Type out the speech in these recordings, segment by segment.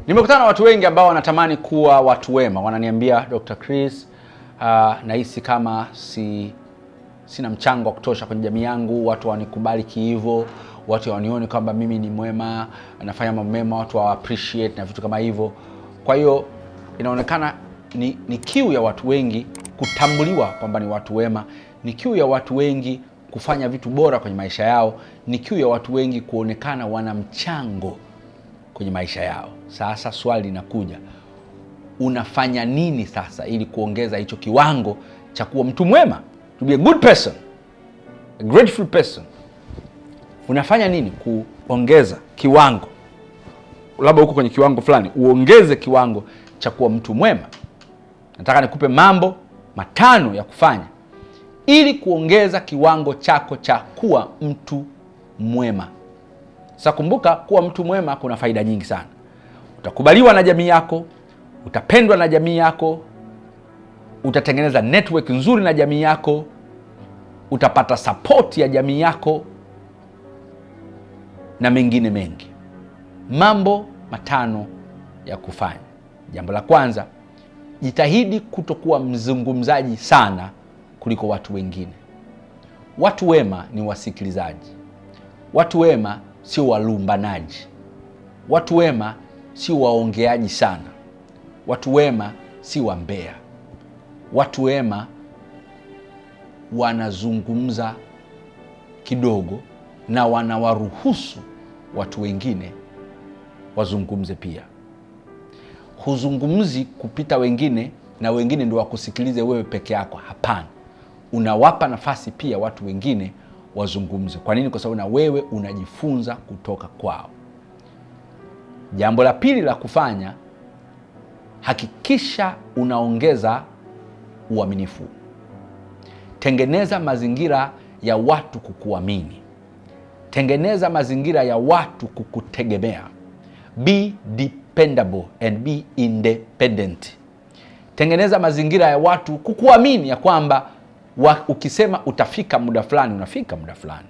Nimekutana na watu wengi ambao wanatamani kuwa watu wema. Wananiambia, Dr. Chris, nahisi kama sina mchango wa kutosha kwenye jamii yangu, watu wanikubali kiivo, watu wanione kwamba mimi ni mwema, nafanya mambo mema, watu wa appreciate na vitu kama hivyo. Kwa hiyo inaonekana ni kiu ya watu wengi kutambuliwa kwamba ni watu wema, ni kiu ya watu wengi kufanya vitu bora kwenye maisha yao, ni kiu ya watu wengi kuonekana wana mchango kwenye maisha yao. Sasa swali linakuja, unafanya nini sasa ili kuongeza hicho kiwango cha kuwa mtu mwema, to be a good person, a grateful person? Unafanya nini kuongeza kiwango? Labda uko kwenye kiwango fulani, uongeze kiwango cha kuwa mtu mwema. Nataka nikupe mambo 5 ya kufanya ili kuongeza kiwango chako cha kuwa mtu mwema. Sasa kumbuka, kuwa mtu mwema kuna faida nyingi sana. Utakubaliwa na jamii yako, utapendwa na jamii yako, utatengeneza network nzuri na jamii yako, utapata support ya jamii yako na mengine mengi. Mambo 5 ya kufanya. Jambo la kwanza, jitahidi kutokuwa mzungumzaji sana kuliko watu wengine. Watu wema ni wasikilizaji. Watu wema sio walumbanaji. Watu wema sio waongeaji sana. Watu wema si wambea. Watu wema wanazungumza kidogo na wanawaruhusu watu wengine wazungumze pia. Huzungumzi kupita wengine na wengine ndio wakusikilize wewe peke yako. Hapana. Unawapa nafasi pia watu wengine wazungumze. Kwa nini? Kwa sababu na wewe unajifunza kutoka kwao. Jambo la pili la kufanya, hakikisha unaongeza uaminifu. Tengeneza mazingira ya watu kukuamini. Tengeneza mazingira ya watu kukutegemea. Be dependable and be independent. Tengeneza mazingira ya watu kukuamini ya kwamba ukisema utafika muda fulani, unafika muda fulani.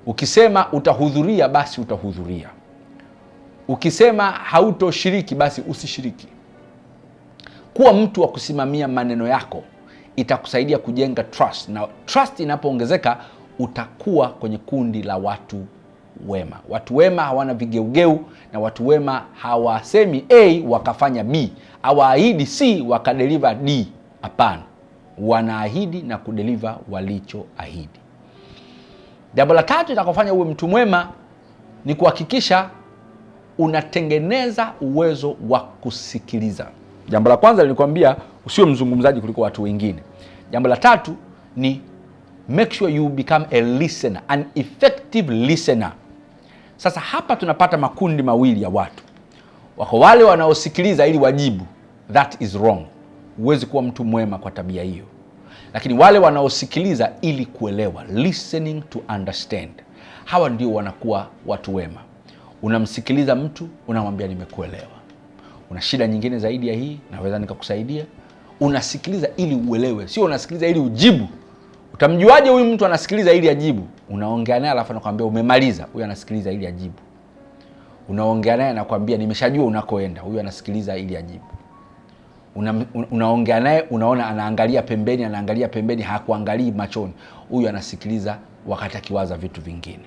Ukisema utahudhuria, basi utahudhuria. Ukisema hautoshiriki, basi usishiriki. Kuwa mtu wa kusimamia maneno yako itakusaidia kujenga trust, na trust inapoongezeka utakuwa kwenye kundi la watu wema. Watu wema hawana vigeugeu, na watu wema hawasemi A wakafanya B, hawaahidi C wakadeliver D. Hapana, wanaahidi na kudeliver walichoahidi. Jambo la 3 litakufanya uwe mtu mwema ni kuhakikisha unatengeneza uwezo wa kusikiliza. Jambo la kwanza nilikwambia usiwe mzungumzaji kuliko watu wengine. Jambo la 3 ni make sure you become a listener, an effective listener. Sasa hapa tunapata makundi mawili ya watu. Wako wale wanaosikiliza ili wajibu. That is wrong. Huwezi kuwa mtu mwema kwa tabia hiyo. Lakini wale wanaosikiliza ili kuelewa, listening to understand, hawa ndio wanakuwa watu wema. Unamsikiliza mtu, unamwambia nimekuelewa, una shida nyingine zaidi ya hii, naweza nikakusaidia. Unasikiliza ili uelewe, sio unasikiliza ili ujibu. Utamjuaje huyu mtu anasikiliza ili ajibu? Unaongea naye alafu anakuambia umemaliza. Huyu anasikiliza ili ajibu. Unaongea naye anakuambia nimeshajua unakoenda. Huyu anasikiliza ili ajibu. Unaongea naye unaona anaangalia pembeni, hakuangalii machoni. Huyu anasikiliza wakati akiwaza vitu vingine.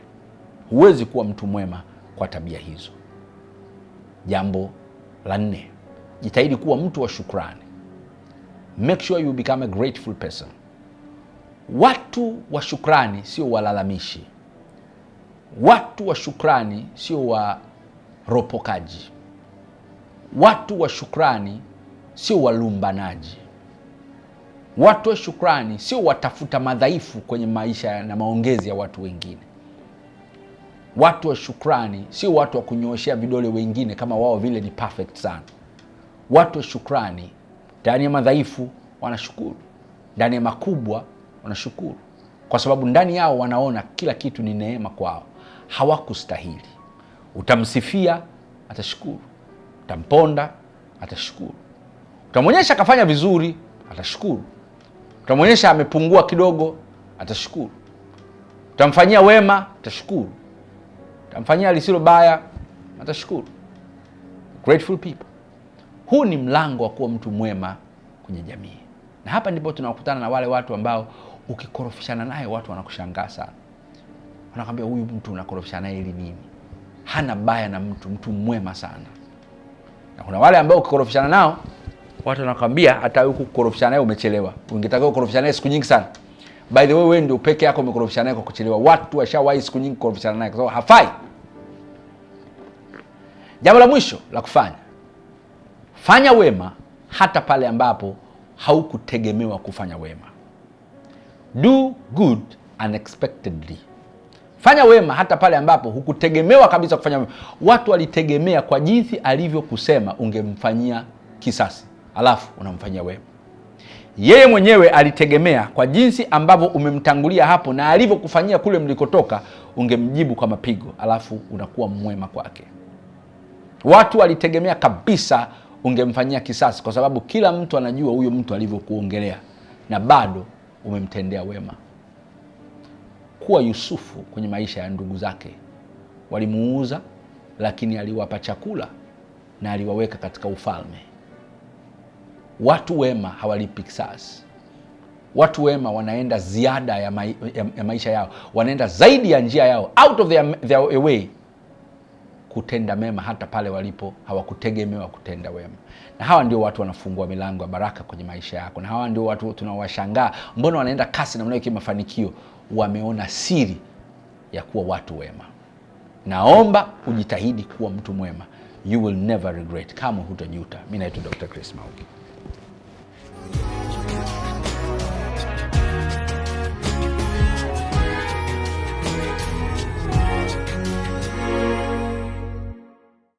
Huwezi kuwa mtu mwema kwa tabia hizo. Jambo la 4, jitahidi kuwa mtu wa shukrani. Make sure you become a grateful person. Watu wa shukrani sio walalamishi. Watu wa shukrani sio waropokaji. Watu wa shukrani sio walumbanaji. Watu wa shukrani sio watafuta madhaifu kwenye maisha na maongezi ya watu wengine. Watu wa shukrani sio watu wa kunyooshea vidole wengine kama wao vile ni perfect sana. Watu wa shukrani ndani ya madhaifu wanashukuru, ndani ya makubwa wanashukuru, kwa sababu ndani yao wanaona kila kitu ni neema kwao, hawakustahili. Utamsifia, atashukuru. Utamponda, atashukuru. Utamwonyesha kafanya vizuri, atashukuru. Utamwonyesha amepungua kidogo, atashukuru. Utamfanyia wema, atashukuru. Utamfanyia lisilo baya, atashukuru. Grateful people. Huu ni mlango wa kuwa mtu mwema kwenye jamii. Na hapa ndipo tunakutana na wale watu ambao ukikorofishana naye watu wanakushangaa sana. Wanakwambia huyu mtu unakorofishana naye ili nini? Hana baya na mtu mwema sana. Na kuna wale ambao ukikorofishana nao watu wanakwambia hata huku kukorofishana naye umechelewa. Ungetaka kukorofishana naye siku nyingi sana. By the way, wewe ndio peke yako umekorofishana naye kwa kuchelewa. Watu washawahi siku nyingi kukorofishana naye kwa sababu hafai. Jambo la mwisho la kufanya. Fanya wema hata pale ambapo haukutegemewa kufanya wema. Do good unexpectedly. Fanya wema hata pale ambapo hukutegemewa kabisa kufanya wema. Watu walitegemea kwa jinsi alivyokusema ungemfanyia kisasi, alafu unamfanyia wema. Yeye mwenyewe alitegemea kwa jinsi ambavyo umemtangulia hapo na alivyokufanyia kule mlikotoka ungemjibu kwa mapigo, alafu unakuwa mwema kwake. Watu walitegemea kabisa ungemfanyia kisasi kwa sababu kila mtu anajua huyo mtu alivyokuongelea, na bado umemtendea wema. Kuwa Yusufu kwenye maisha ya ndugu zake. Walimuuza, lakini aliwapa chakula na aliwaweka katika ufalme. Watu wema hawalipi kisasi. Watu wema wanaenda ziada ya maisha yao, wanaenda zaidi ya njia yao, out of their way, kutenda mema hata pale walipo hawakutegemewa kutenda wema. Na hawa ndio watu wanafungua milango ya baraka kwenye maisha yako. Na hawa ndio watu tunawashangaa, mbona wanaenda kasi na mnayoki mafanikio? Wameona siri ya kuwa watu wema. Naomba ujitahidi kuwa mtu mwema. You will never regret. Kama hutajuta. Mimi naitwa Dr. Chris Mauki.